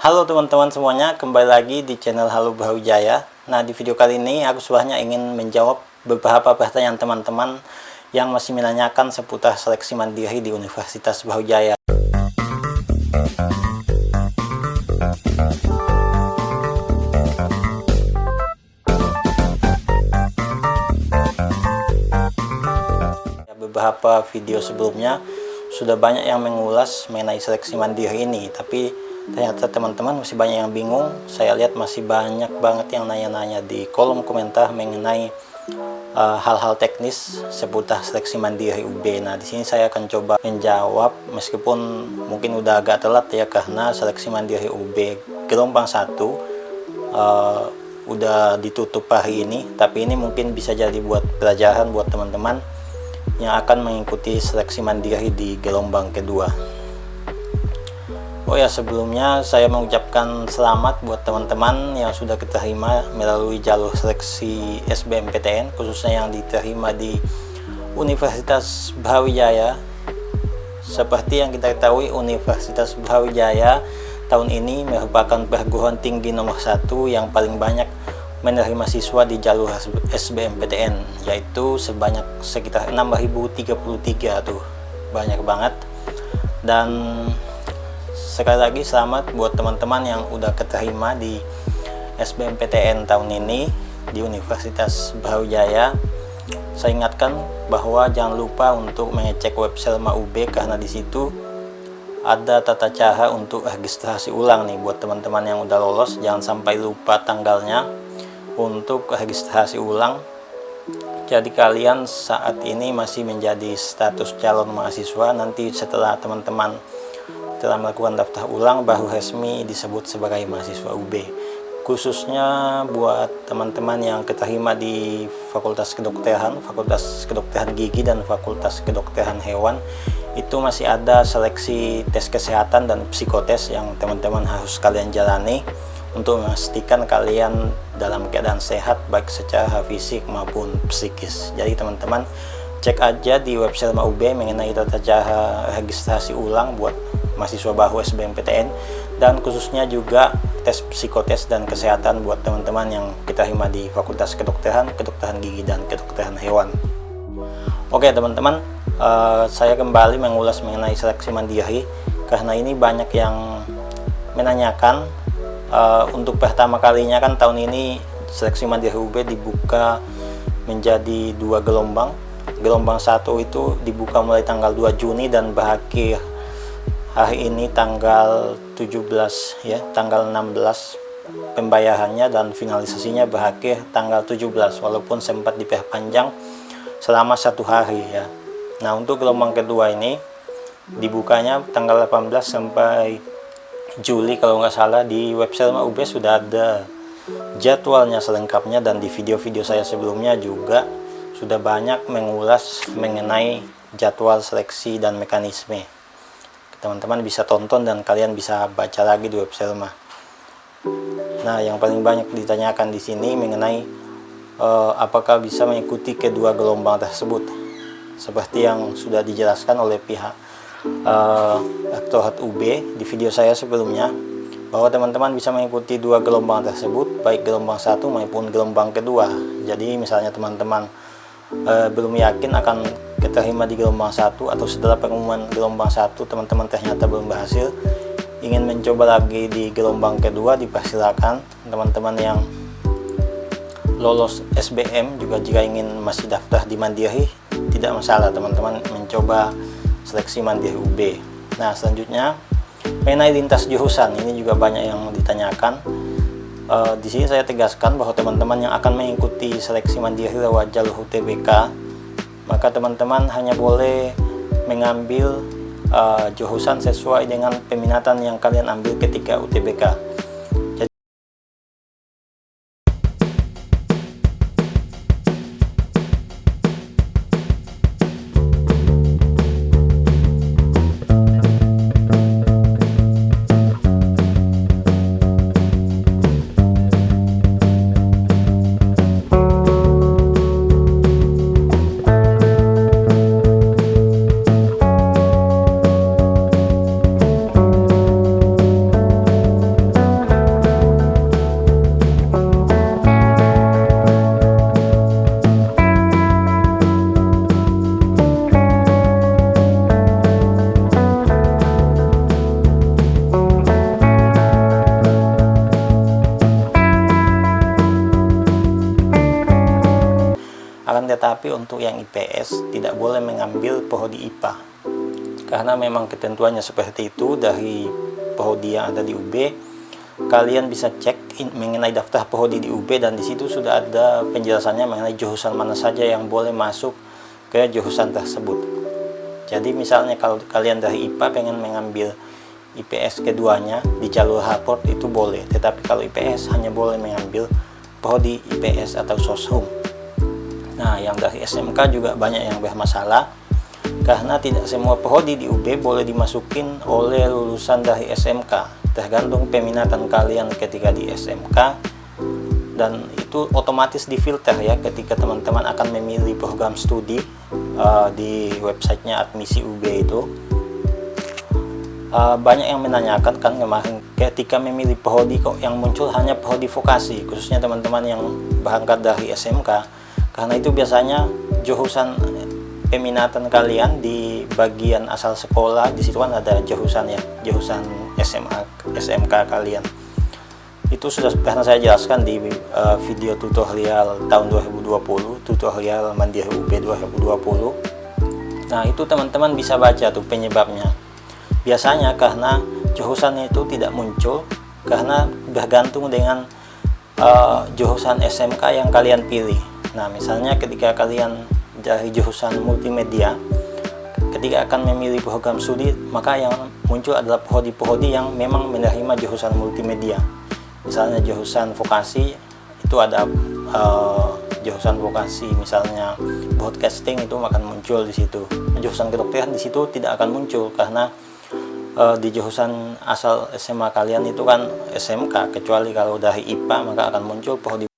Halo teman-teman semuanya, kembali lagi di channel Halo Brawijaya. Nah, di video kali ini aku sebenarnya ingin menjawab beberapa pertanyaan teman-teman yang masih menanyakan seputar seleksi mandiri di Universitas Brawijaya. Beberapa video sebelumnya sudah banyak yang mengulas mengenai seleksi mandiri ini, tapi ternyata teman-teman masih banyak yang bingung. Saya lihat masih banyak banget yang nanya-nanya di kolom komentar mengenai hal-hal teknis seputar seleksi mandiri UB. Nah, di sini saya akan coba menjawab meskipun mungkin udah agak telat ya, karena seleksi mandiri UB gelombang 1 udah ditutup hari ini, tapi ini mungkin bisa jadi buat pelajaran buat teman-teman yang akan mengikuti seleksi mandiri di gelombang kedua. Oh ya, sebelumnya saya mengucapkan selamat buat teman-teman yang sudah keterima melalui jalur seleksi SBMPTN, khususnya yang diterima di Universitas Brawijaya. Seperti yang kita ketahui, Universitas Brawijaya tahun ini merupakan perguruan tinggi nomor 1 yang paling banyak menerima siswa di jalur SBMPTN, yaitu sebanyak sekitar 6.033 tuh, banyak banget. Dan sekali lagi selamat buat teman-teman yang udah keterima di SBMPTN tahun ini di Universitas Brawijaya. Saya ingatkan bahwa jangan lupa untuk mengecek web Selma UB, karena di situ ada tata cara untuk registrasi ulang nih buat teman-teman yang udah lolos. Jangan sampai lupa tanggalnya untuk registrasi ulang. Jadi kalian saat ini masih menjadi status calon mahasiswa. Nanti setelah teman-teman telah melakukan daftar ulang, baru resmi disebut sebagai mahasiswa UB. Khususnya buat teman-teman yang keterima di Fakultas Kedokteran Gigi dan Fakultas Kedokteran Hewan, itu masih ada seleksi tes kesehatan dan psikotes yang teman-teman harus kalian jalani untuk memastikan kalian dalam keadaan sehat baik secara fisik maupun psikis. Jadi teman-teman cek aja di web Selma UB mengenai tata cara registrasi ulang buat mahasiswa baru SBMPTN, dan khususnya juga tes psikotes dan kesehatan buat teman-teman yang keterima di Fakultas Kedokteran, Kedokteran Gigi, dan Kedokteran Hewan. Oke teman-teman, saya kembali mengulas mengenai seleksi mandiri karena ini banyak yang menanyakan. Untuk pertama kalinya kan tahun ini seleksi mandiri UB dibuka menjadi 2 gelombang. Gelombang 1 itu dibuka mulai tanggal 2 Juni dan berakhir hari ini tanggal 17 ya, tanggal 16 pembayarannya, dan finalisasinya berakhir tanggal 17 walaupun sempat diperpanjang selama 1 hari ya. Nah, untuk gelombang kedua ini dibukanya tanggal 18 sampai Juli kalau nggak salah. Di web Selma UB sudah ada jadwalnya selengkapnya, dan di video-video saya sebelumnya juga sudah banyak mengulas mengenai jadwal seleksi dan mekanisme. Teman-teman bisa tonton dan kalian bisa baca lagi di web Selma. Nah, yang paling banyak ditanyakan di sini mengenai apakah bisa mengikuti kedua gelombang tersebut, seperti yang sudah dijelaskan oleh pihak Rektorat UB di video saya sebelumnya, bahwa teman-teman bisa mengikuti 2 gelombang tersebut, baik gelombang 1 maupun gelombang kedua. Jadi misalnya teman-teman belum yakin akan keterima di gelombang 1, atau setelah pengumuman gelombang 1 teman-teman ternyata belum berhasil, ingin mencoba lagi di gelombang kedua, dipersilakan. Teman-teman yang lolos SBM juga jika ingin masih daftar di mandiri, tidak masalah teman-teman mencoba seleksi mandiri UB. Nah, selanjutnya mengenai lintas jurusan, ini juga banyak yang ditanyakan. Di sini saya tegaskan bahwa teman-teman yang akan mengikuti seleksi mandiri lewat jalur UTBK, maka teman-teman hanya boleh mengambil jurusan sesuai dengan peminatan yang kalian ambil ketika UTBK. tetapi untuk yang IPS tidak boleh mengambil prodi IPA karena memang ketentuannya seperti itu. Dari prodi yang ada di UB, kalian bisa cek mengenai daftar prodi di UB, dan di situ sudah ada penjelasannya mengenai jurusan mana saja yang boleh masuk ke jurusan tersebut. Jadi misalnya kalau kalian dari IPA pengen mengambil IPS keduanya di jalur raport itu boleh, tetapi kalau IPS hanya boleh mengambil prodi IPS atau soshum. Nah, yang dari SMK juga banyak yang bermasalah karena tidak semua prodi di UB boleh dimasukin oleh lulusan dari SMK, tergantung peminatan kalian ketika di SMK, dan itu otomatis difilter ya ketika teman-teman akan memilih program studi di websitenya admisi UB itu. Banyak yang menanyakan kan kemarin ketika memilih prodi kok yang muncul hanya prodi vokasi, khususnya teman-teman yang berangkat dari SMK, karena itu biasanya jurusan peminatan kalian di bagian asal sekolah, di situ kan ada jurusan ya, jurusan SMK kalian. Itu sudah pernah saya jelaskan di video tutorial tahun 2020, tutorial Mandiri UB 2020. Nah, itu teman-teman bisa baca tuh penyebabnya. Biasanya karena jurusan itu tidak muncul karena bergantung dengan jurusan SMK yang kalian pilih. Nah, misalnya ketika kalian dari jurusan multimedia, ketika akan memilih program studi, maka yang muncul adalah prodi-prodi yang memang menerima jurusan multimedia. Misalnya jurusan vokasi itu ada jurusan vokasi misalnya broadcasting, itu akan muncul di situ. Jurusan kedokteran di situ tidak akan muncul karena di jurusan asal SMA kalian itu kan SMK, kecuali kalau dari IPA maka akan muncul prodi.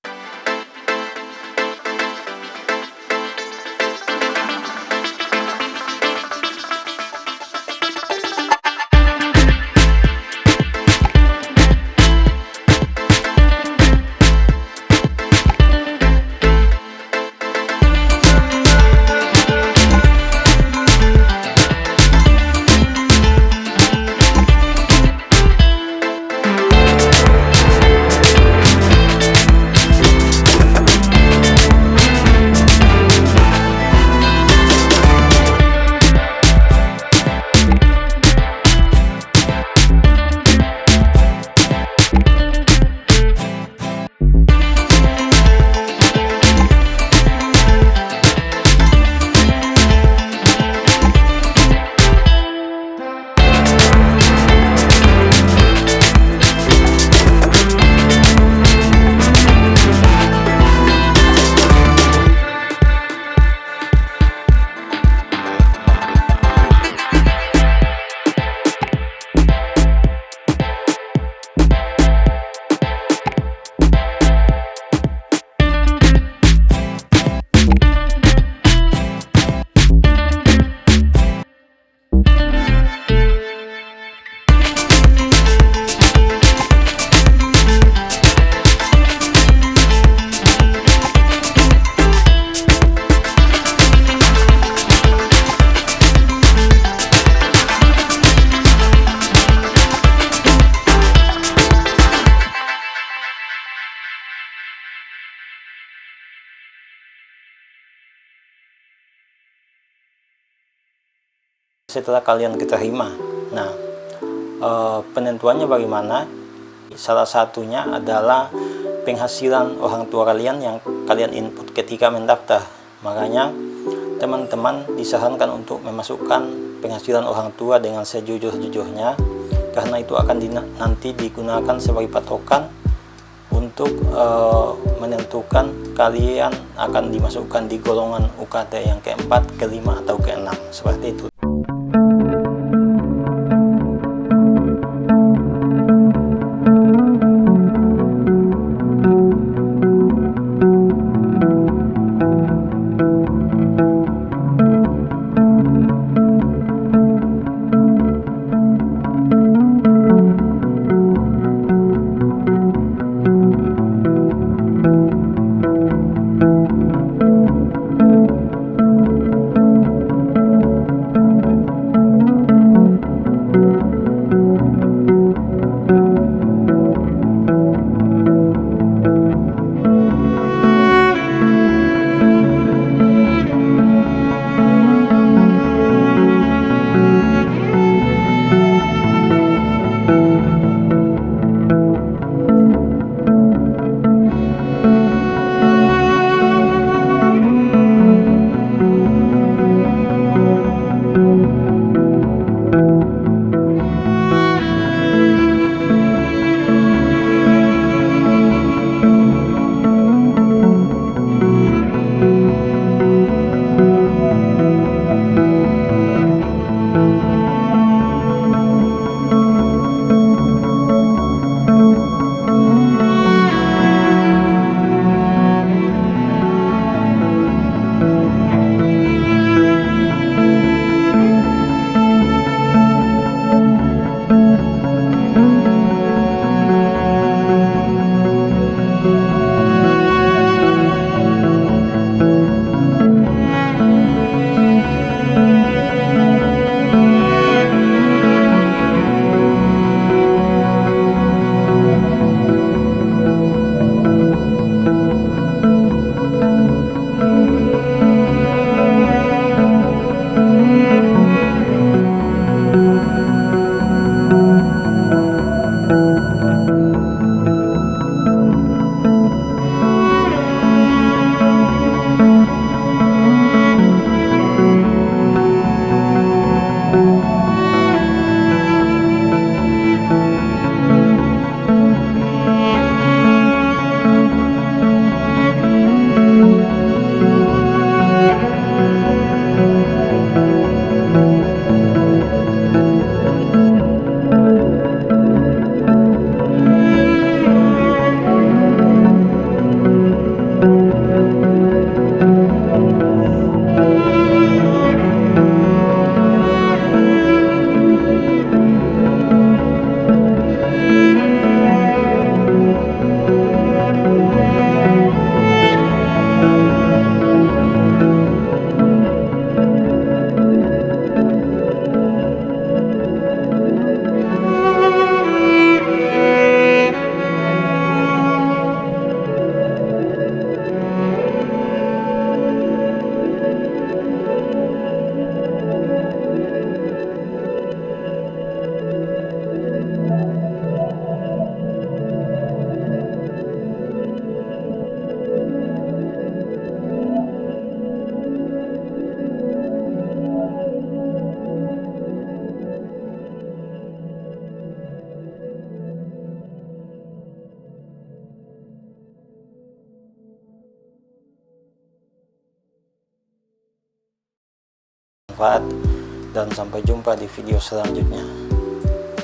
Setelah kalian keterima, nah penentuannya bagaimana? Salah satunya adalah penghasilan orang tua kalian yang kalian input ketika mendaftar. Makanya teman-teman disarankan untuk memasukkan penghasilan orang tua dengan sejujur-jujurnya, karena itu akan nanti digunakan sebagai patokan untuk menentukan kalian akan dimasukkan di golongan UKT yang keempat, kelima, atau keenam, seperti itu. bermanfaat dan sampai jumpa di video selanjutnya.